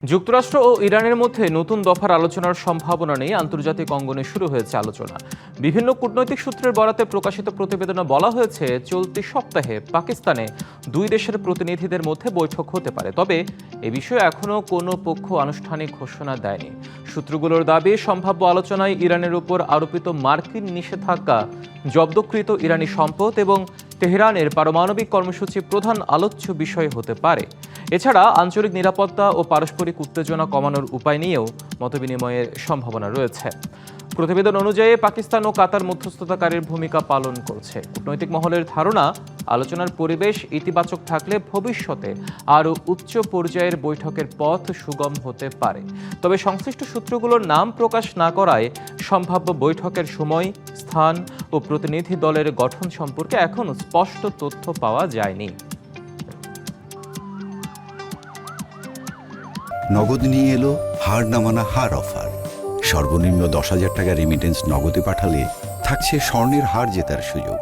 যুক্তরাষ্ট্র ও ইরানের মধ্যে নতুন দফার আলোচনার সম্ভাবনা নিয়ে আন্তর্জাতিক অঙ্গনে শুরু হয়েছে আলোচনা। বিভিন্ন কূটনৈতিক সূত্রের বরাতে প্রকাশিত প্রতিবেদনে বলা হয়েছে, চলতি সপ্তাহে পাকিস্তানে দুই দেশের প্রতিনিধিদের মধ্যে বৈঠক হতে পারে। তবে এ বিষয়ে এখনও কোনো পক্ষ আনুষ্ঠানিক ঘোষণা দেয়নি। সূত্রগুলোর দাবি, সম্ভাব্য আলোচনায় ইরানের উপর আরোপিত মার্কিন নিষেধাজ্ঞা, জব্দকৃত ইরানি সম্পদ এবং তেহরানের পারমাণবিক কর্মসূচি প্রধান আলোচ্য বিষয় হতে পারে। এছাড়া আঞ্চলিক নিরাপত্তা ও পারস্পরিক উত্তেজনা কমানোর উপায় নিয়েও মতবিনিময়ের সম্ভাবনা রয়েছে। প্রতিবেদন অনুযায়ী পাকিস্তান ও কাতার মধ্যস্থতাকারীর ভূমিকা পালন করছে। কূটনৈতিক মহলের ধারণা, আলোচনার পরিবেশ ইতিবাচক থাকলে ভবিষ্যতে আরও উচ্চ পর্যায়ের বৈঠকের পথ সুগম হতে পারে। তবে সংশ্লিষ্ট সূত্রগুলোর নাম প্রকাশ না করায় সম্ভাব্য বৈঠকের সময়, স্থান ও প্রতিনিধি দলের গঠন সম্পর্কে এখনও স্পষ্ট তথ্য পাওয়া যায়নি। নগদ নিয়ে এলো হার না মানা হার অফার। সর্বনিম্ন 10,000 টাকা রেমিটেন্স নগদে পাঠালে থাকছে স্বর্ণের হার জেতার সুযোগ।